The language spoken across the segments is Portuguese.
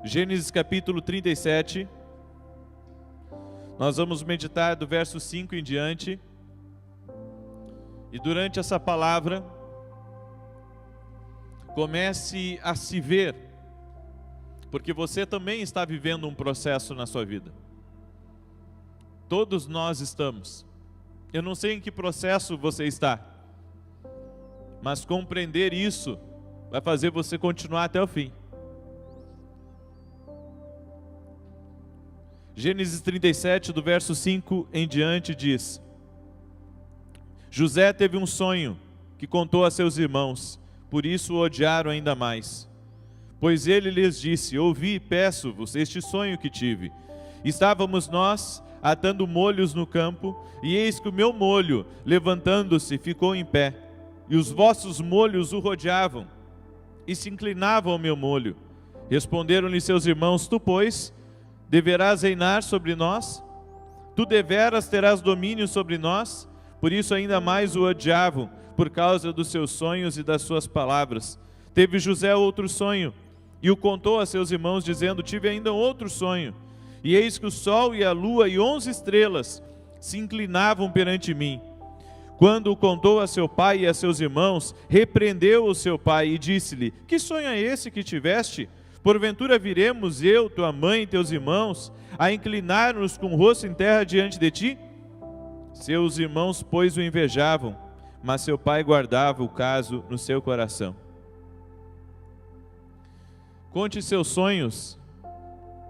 Gênesis capítulo 37, nós vamos meditar do verso 5 em diante, e durante essa palavra, comece a se ver, porque você também está vivendo um processo na sua vida. Todos nós estamos. Eu não sei em que processo você está, mas compreender isso vai fazer você continuar até o fim. Gênesis 37, do verso 5 em diante, diz: José teve um sonho que contou a seus irmãos, por isso o odiaram ainda mais. Pois ele lhes disse: ouvi, peço-vos, este sonho que tive. Estávamos nós atando molhos no campo, e eis que o meu molho, levantando-se, ficou em pé, e os vossos molhos o rodeavam, e se inclinavam ao meu molho. Responderam-lhe seus irmãos: tu, pois, deverás reinar sobre nós? Tu deveras terás domínio sobre nós? Por isso ainda mais o odiavam, por causa dos seus sonhos e das suas palavras. Teve José outro sonho, e o contou a seus irmãos, dizendo: tive ainda outro sonho, e eis que o sol e a lua e 11 estrelas se inclinavam perante mim. Quando o contou a seu pai e a seus irmãos, repreendeu o seu pai e disse-lhe: que sonho é esse que tiveste? Porventura viremos eu, tua mãe e teus irmãos, a inclinar-nos com o rosto em terra diante de ti? Seus irmãos, pois, o invejavam, mas seu pai guardava o caso no seu coração. Conte seus sonhos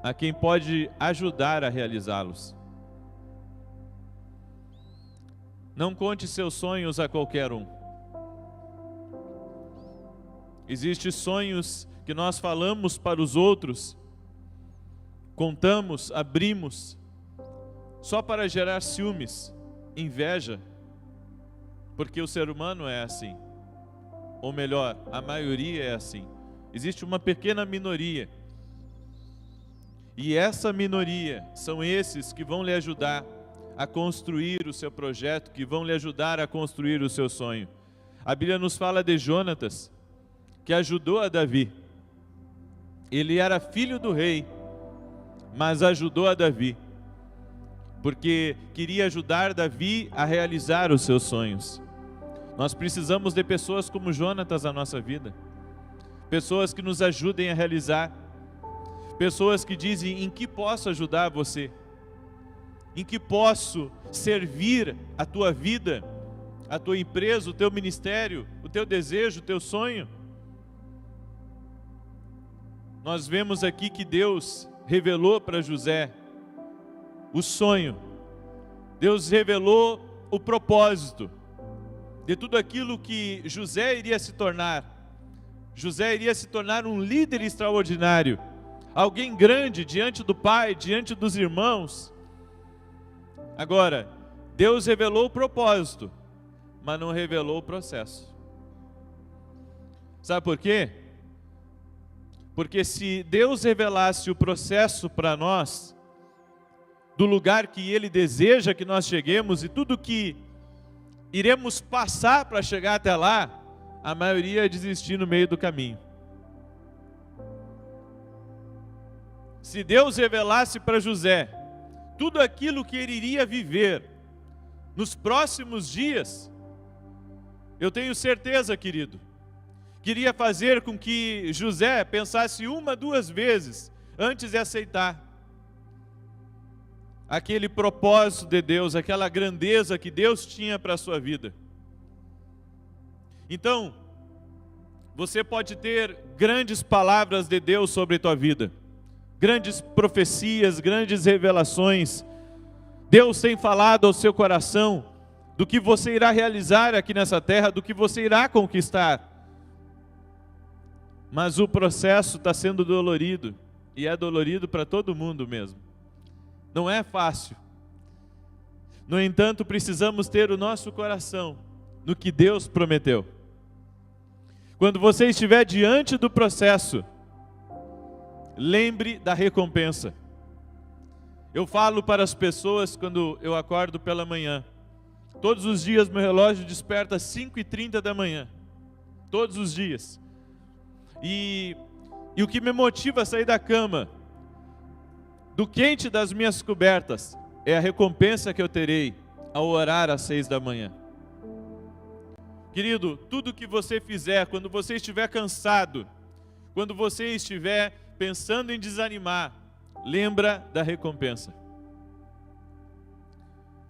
a quem pode ajudar a realizá-los. Não conte seus sonhos a qualquer um. Existem sonhos que nós falamos para os outros, contamos, abrimos, só para gerar ciúmes, inveja, porque o ser humano é assim, ou melhor, a maioria é assim. Existe uma pequena minoria, e essa minoria são esses que vão lhe ajudar a construir o seu projeto, que vão lhe ajudar a construir o seu sonho. A Bíblia nos fala de Jonatas, que ajudou a Davi. Ele era filho do rei, mas ajudou a Davi, porque queria ajudar Davi a realizar os seus sonhos. Nós precisamos de pessoas como Jonatas na nossa vida, pessoas que nos ajudem a realizar, pessoas que dizem: em que posso ajudar você? Em que posso servir a tua vida, a tua empresa, o teu ministério, o teu desejo, o teu sonho? Nós vemos aqui que Deus revelou para José o sonho. Deus revelou o propósito de tudo aquilo que José iria se tornar. José iria se tornar um líder extraordinário, alguém grande diante do pai, diante dos irmãos. Agora, Deus revelou o propósito, mas não revelou o processo. Sabe por quê? Porque se Deus revelasse o processo para nós, do lugar que Ele deseja que nós cheguemos e tudo que iremos passar para chegar até lá, a maioria ia desistir no meio do caminho. Se Deus revelasse para José tudo aquilo que ele iria viver nos próximos dias, eu tenho certeza, querido, queria fazer com que José pensasse uma, duas vezes antes de aceitar aquele propósito de Deus, aquela grandeza que Deus tinha para a sua vida. Então, você pode ter grandes palavras de Deus sobre a tua vida, grandes profecias, grandes revelações. Deus tem falado ao seu coração do que você irá realizar aqui nessa terra, do que você irá conquistar. Mas o processo está sendo dolorido, e é dolorido para todo mundo mesmo. Não é fácil. No entanto, precisamos ter o nosso coração no que Deus prometeu. Quando você estiver diante do processo, lembre da recompensa. Eu falo para as pessoas quando eu acordo pela manhã. Todos os dias meu relógio desperta às 5h30 da manhã. Todos os dias. E E o que me motiva a sair da cama, do quente das minhas cobertas, é a recompensa que eu terei ao orar às 6 da manhã. Querido, tudo que você fizer, quando você estiver cansado, quando você estiver pensando em desanimar, lembra da recompensa.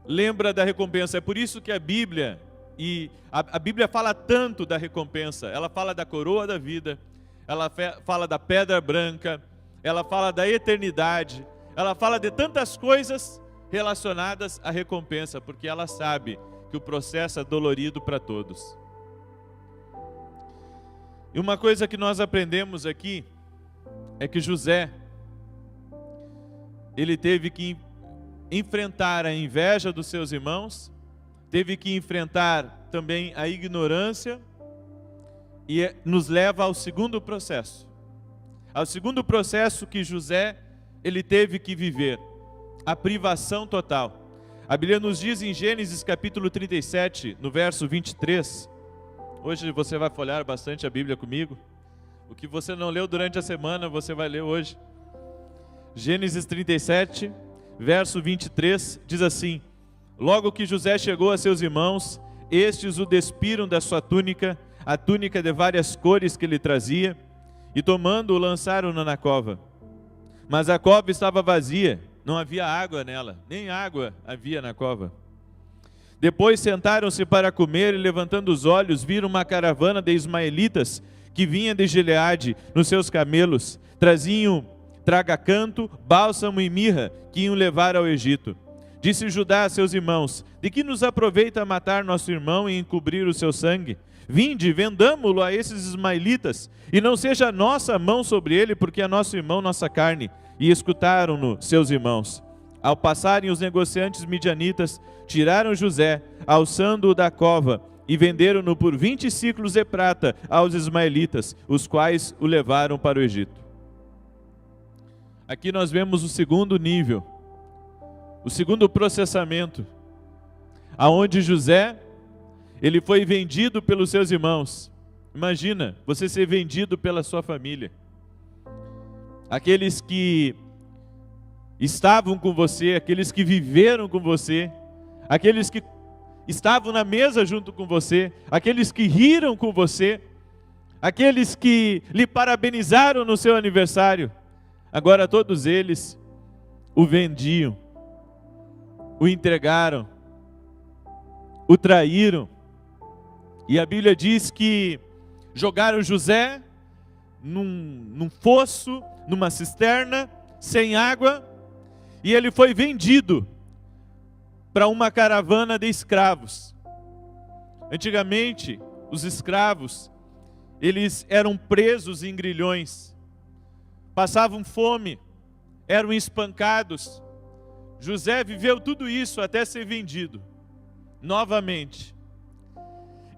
Lembra da recompensa. É por isso que a Bíblia fala tanto da recompensa. Ela fala da coroa da vida, ela fala da pedra branca, ela fala da eternidade, ela fala de tantas coisas relacionadas à recompensa, porque ela sabe que o processo é dolorido para todos. E uma coisa que nós aprendemos aqui é que José, ele teve que enfrentar a inveja dos seus irmãos, teve que enfrentar também a ignorância, e nos leva ao segundo processo. Ao segundo processo que José, ele teve que viver, a privação total. A Bíblia nos diz em Gênesis capítulo 37, no verso 23, hoje você vai folhear bastante a Bíblia comigo, o que você não leu durante a semana, você vai ler hoje. Gênesis 37, verso 23, diz assim: logo que José chegou a seus irmãos, estes o despiram da sua túnica, a túnica de várias cores que ele trazia, e tomando-o lançaram-no na cova. Mas a cova estava vazia, não havia água nela, nem água havia na cova. Depois sentaram-se para comer, e levantando os olhos, viram uma caravana de ismaelitas que vinha de Gileade nos seus camelos, traziam traga-canto, bálsamo e mirra, que iam levar ao Egito. Disse Judá a seus irmãos: de que nos aproveita matar nosso irmão e encobrir o seu sangue? Vinde, vendamo-lo a esses ismaelitas, e não seja nossa mão sobre ele, porque é nosso irmão, nossa carne. E escutaram-no seus irmãos. Ao passarem os negociantes midianitas, tiraram José, alçando-o da cova, e venderam-no por 20 siclos de prata aos ismaelitas, os quais o levaram para o Egito. Aqui nós vemos o segundo nível, o segundo processamento, aonde José, ele foi vendido pelos seus irmãos. Imagina, você ser vendido pela sua família. Aqueles que estavam com você, aqueles que viveram com você, aqueles que estavam na mesa junto com você, aqueles que riram com você, aqueles que lhe parabenizaram no seu aniversário. Agora todos eles o vendiam, o entregaram, o traíram. E a Bíblia diz que jogaram José num fosso, numa cisterna, sem água, e ele foi vendido para uma caravana de escravos. Antigamente, os escravos, eles eram presos em grilhões, passavam fome, eram espancados. José viveu tudo isso até ser vendido novamente.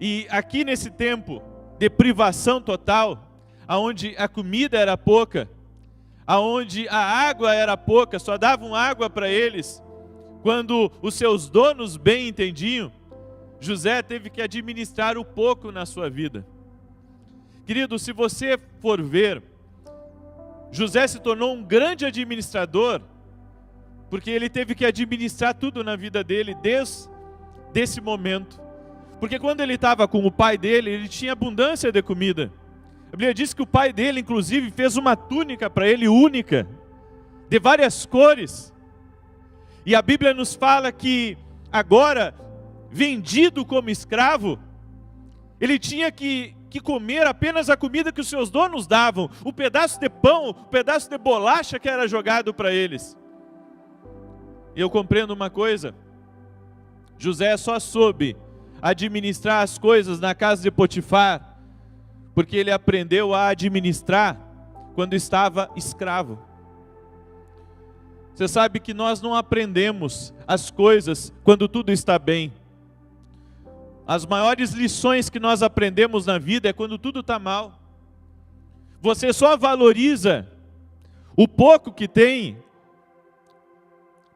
E aqui nesse tempo de privação total, aonde a comida era pouca, aonde a água era pouca, só davam água para eles quando os seus donos bem entendiam, José teve que administrar o pouco na sua vida. Querido, se você for ver, José se tornou um grande administrador, porque ele teve que administrar tudo na vida dele desde esse momento. Porque quando ele estava com o pai dele, ele tinha abundância de comida. A Bíblia diz que o pai dele, inclusive, fez uma túnica para ele única, de várias cores. E a Bíblia nos fala que agora, vendido como escravo, ele tinha que comer apenas a comida que os seus donos davam, o pedaço de pão, o pedaço de bolacha que era jogado para eles. E eu compreendo uma coisa: José só soube administrar as coisas na casa de Potifar, porque ele aprendeu a administrar quando estava escravo. Você sabe que nós não aprendemos as coisas quando tudo está bem. As maiores lições que nós aprendemos na vida é quando tudo está mal. Você só valoriza o pouco que tem,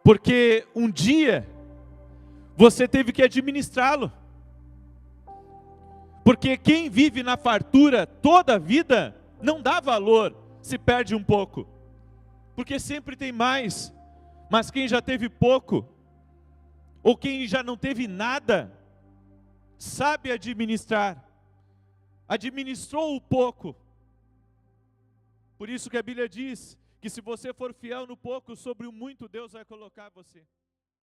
porque um dia você teve que administrá-lo. Porque quem vive na fartura toda a vida não dá valor se perde um pouco, porque sempre tem mais, mas quem já teve pouco, ou quem já não teve nada, sabe administrar, administrou o pouco. Por isso que a Bíblia diz que se você for fiel no pouco, sobre o muito Deus vai colocar você.